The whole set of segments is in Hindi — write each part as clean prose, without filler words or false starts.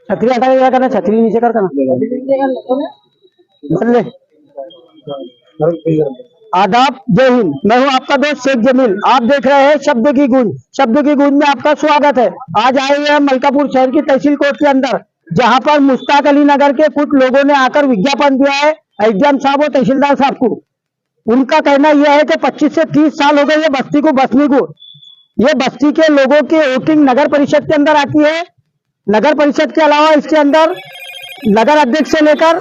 छतरी हटा के क्या करना, छतरी नीचे कर करना। आदाब, जय हिंद। मैं हूं आपका दोस्त शेख जमील। आप देख रहे हैं शब्द की गूंज। शब्द की गूंज में आपका स्वागत है। आज आए हुए हैं मलकापुर शहर की तहसील कोर्ट के अंदर, जहां पर मुश्ताक अली नगर के कुछ लोगों ने आकर विज्ञापन दिया है एसडीएम साहब और तहसीलदार साहब को। उनका कहना यह है कि 25 से 30 साल हो गए ये बस्ती को बसने को। ये बस्ती के लोगों की वोटिंग नगर परिषद के अंदर आती है। नगर परिषद के अलावा इसके अंदर नगर अध्यक्ष से लेकर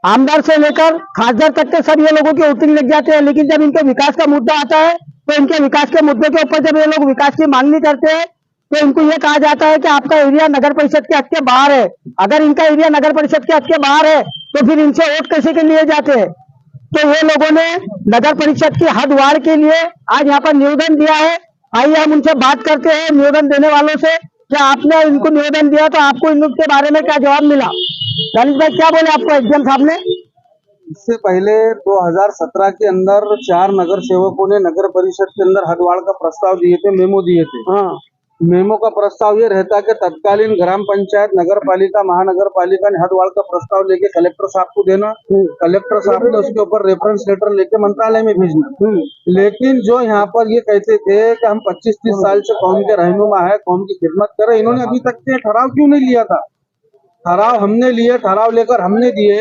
आमदार से लेकर खासदार तक के सब ये लोगों की वोटिंग लग जाते हैं। लेकिन जब इनके विकास का मुद्दा आता है तो इनके विकास के मुद्दे के ऊपर जब ये लोग विकास की मांग नहीं करते हैं तो इनको ये कहा जाता है कि आपका एरिया नगर परिषद के हद के बाहर है। अगर इनका एरिया नगर परिषद के हद के बाहर है तो फिर इनसे वोट कैसे के लिए जाते हैं। तो ये लोगों ने नगर परिषद की हद वार के लिए आज यहाँ पर निवेदन दिया है। आइए हम उनसे बात करते हैं निवेदन देने वालों से। क्या आपने इनको निवेदन दिया तो आपको इनके बारे में क्या जवाब मिला? दानिश भाई, क्या बोले आपको एसडीएम साहब ने? इससे पहले 2017 के अंदर 4 नगर सेवकों ने नगर परिषद के अंदर हदवाड़ का प्रस्ताव दिए थे, मेमो दिए थे। हाँ। मेमो का प्रस्ताव ये रहता कि तत्कालीन ग्राम पंचायत, नगर पालिका, महानगर पालिका ने हदवाड़ का प्रस्ताव लेके कलेक्टर साहब को देना, कलेक्टर साहब ने उसके ऊपर रेफरेंस लेटर लेके मंत्रालय में भेजना। लेकिन जो यहाँ पर ये कहते थे कि हम 25-30 साल से कौम के रहनुमा है, कौम की खिदमत कर रहे, इन्होंने अभी तक के ठहराव क्यों नहीं लिया था? ठहराव हमने लिए, ठहराव लेकर हमने दिए।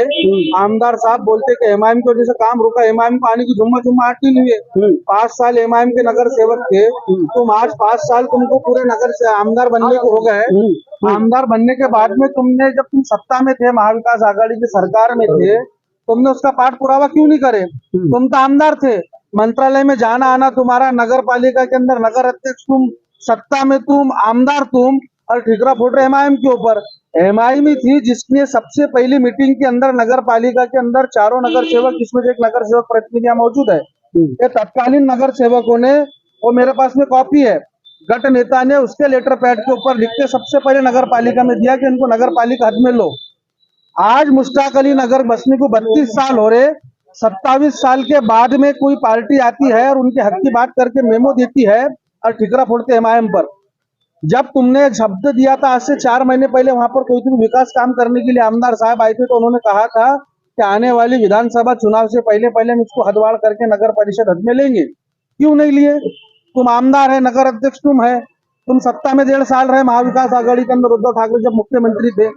आमदार साहब बोलते कि एमआईएम की वजह से काम रुका, एमआईएम को आने की झुम्माहट नहीं हुई। 5 साल एमआईएम के नगर सेवक थे, तुम आज 5 साल तुमको पूरे नगर से आमदार बनने को हो गए। आमदार बनने के बाद में तुमने, जब तुम सत्ता में थे, महाविकास आघाड़ी की सरकार में थे, तुमने उसका पाठ पुरावा क्यों नहीं करे? तुम तो आमदार थे, मंत्रालय में जाना आना तुम्हारा, नगर पालिका के अंदर नगर अध्यक्ष तुम, सत्ता में तुम, आमदार तुम, और ठिकरा फोड़ रहे एमआईएम के ऊपर। एमआईएम थी जिसने सबसे पहली मीटिंग के अंदर नगर पालिका के अंदर चारों नगर सेवक, जिसमें एक नगर सेवक प्रतिनिधि मौजूद है, ये तत्कालीन नगर सेवकों ने, वो मेरे पास में कॉपी है, गट नेता ने उसके लेटर पैड के ऊपर लिख के सबसे पहले नगर पालिका में दिया कि इनको नगर पालिका हद में लो। आज मुश्ताक अली नगर बसने को 32 साल हो रहे, 27 साल के बाद में कोई पार्टी आती है और उनके हक की बात करके मेमो देती है और ठिकरा फोड़ते एमआईएम पर। जब तुमने एक शब्द दिया था आज से 4 महीने पहले, वहां पर कोई भी विकास काम करने के लिए आमदार साहब आए थे, तो उन्होंने कहा था कि आने वाली विधानसभा चुनाव से पहले पहले हम इसको हदवाड़ करके नगर परिषद हद में लेंगे। क्यों नहीं लिए? तुम आमदार है, नगर अध्यक्ष तुम है, तुम सत्ता में 1.5 साल रहे महाविकास आघाड़ी के अंदर, उद्धव ठाकरे जब मुख्यमंत्री थे,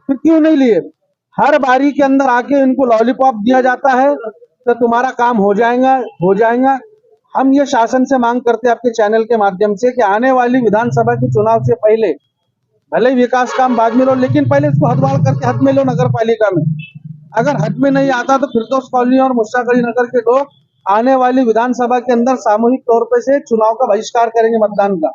फिर क्यों नहीं लिए? हर बारी के अंदर आके इनको लॉलीपॉप दिया जाता है तो तुम्हारा काम हो जाएगा। हम ये शासन से मांग करते हैं आपके चैनल के माध्यम से कि आने वाली विधानसभा के चुनाव से पहले भले ही विकास काम बाद में लो, लेकिन पहले इसको हदवाड़ करके हद में लो नगर पालिका में। अगर हद में नहीं आता तो फिरदौस कॉलोनी और मुश्ताक अली नगर के लोग आने वाली विधानसभा के अंदर सामूहिक तौर पर से चुनाव का बहिष्कार करेंगे, मतदान का।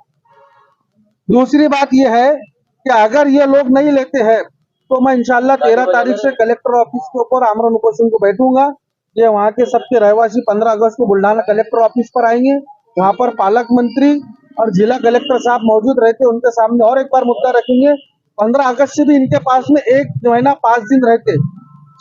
दूसरी बात यह है कि अगर ये लोग नहीं लेते हैं तो मैं इंशाल्लाह 13 तारीख से कलेक्टर ऑफिस के ऊपर आमरण उपोषण को बैठूंगा। ये वहाँ के सबके रहवासी 15 अगस्त को बुल्ढाना कलेक्टर ऑफिस पर आएंगे। वहाँ पर पालक मंत्री और जिला कलेक्टर साहब मौजूद रहते, उनके सामने और एक बार मुद्दा रखेंगे। 15 अगस्त से भी इनके पास में 1 महीना 5 दिन रहते,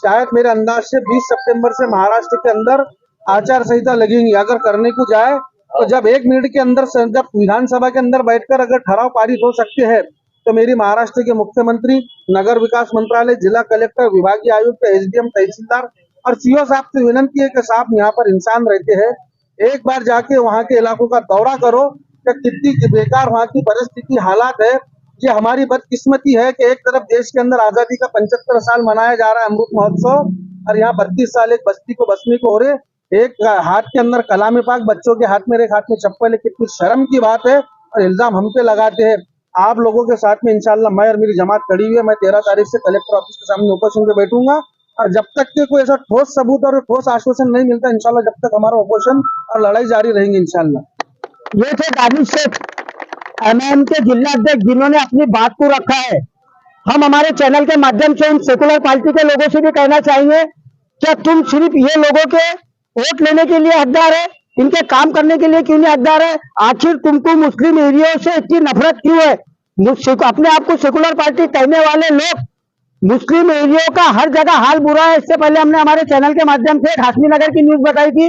शायद मेरे अंदाज से 20 सितंबर से महाराष्ट्र के अंदर आचार संहिता लगेगी। अगर करने को जाए तो जब 1 मिनट के अंदर, जब विधानसभा के अंदर बैठकर अगर ठराव पारित हो सकते हैं, तो मेरी महाराष्ट्र के मुख्यमंत्री, नगर विकास मंत्रालय, जिला कलेक्टर, विभागीय आयुक्त, एसडीएम, तहसीलदार और सीओ साहब से विनती है कि साहब यहाँ पर इंसान रहते हैं, एक बार जाके वहाँ के इलाकों का दौरा करो कि कितनी बेकार वहाँ की परिस्थिति, हालात है। ये हमारी बदकिस्मती है कि एक तरफ देश के अंदर आजादी का 75 साल मनाया जा रहा है, अमृत महोत्सव, और यहाँ 32 साल एक बस्ती को बसने को हो रहे। एक हाथ के अंदर कलाम पाक, बच्चों के हाथ में, एक हाथ में चप्पल है। कितनी शर्म की बात है, और इल्जाम हम पे लगाते हैं। आप लोगों के साथ में इंशाल्लाह मैं और मेरी जमात खड़ी हुई है। मैं 13 तारीख से कलेक्टर ऑफिस के सामने उपोषण पे बैठूंगा, और जब तक के कोई ऐसा ठोस सबूत और ठोस आश्वासन नहीं मिलता, इंशाल्लाह जब तक हमारा उपोषण और लड़ाई जारी रहेंगे इंशाल्लाह। ये थे दानिश शेख, एमआईएम के जिला अध्यक्ष, जिन्होंने अपनी बात को रखा है। हम हमारे चैनल के माध्यम से उन सेकुलर पार्टी के लोगों से भी कहना चाहेंगे, क्या तुम सिर्फ ये लोगों के वोट लेने के लिए हकदार है, इनके काम करने के लिए क्यों नहीं हकदार है? आखिर तुमको मुस्लिम एरिया से इतनी नफरत क्यों है? अपने आप को सेकुलर पार्टी कहने वाले लोग, मुस्लिम एरिया का हर जगह हाल बुरा है। इससे पहले हमने हमारे चैनल के माध्यम से हाशमी नगर की न्यूज बताई थी।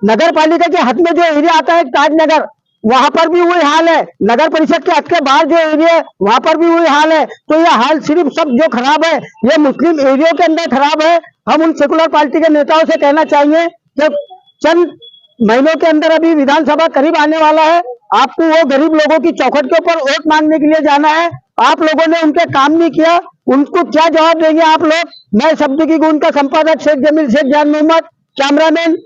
नगर पालिका के हद में जो एरिया आता है ताज नगर, वहां पर भी वही हाल है, नगर परिषद के हद के बाहर जो एरिया है वहां पर भी वही हाल है। तो ये हाल सिर्फ सब जो खराब है ये मुस्लिम एरिया के अंदर खराब है। हम उन सेकुलर पार्टी के नेताओं से कहना चाहिए कि चंद महीनों के अंदर अभी विधानसभा करीब आने वाला है, आपको वो गरीब लोगों की चौखट के ऊपर वोट मांगने के लिए जाना है। आप लोगों ने उनके काम नहीं किया, उनको क्या जवाब देंगे आप लोग। मैं शब्द की गूंज का संपादक शेख जमील शेख जान मोहम्मद, कैमरामैन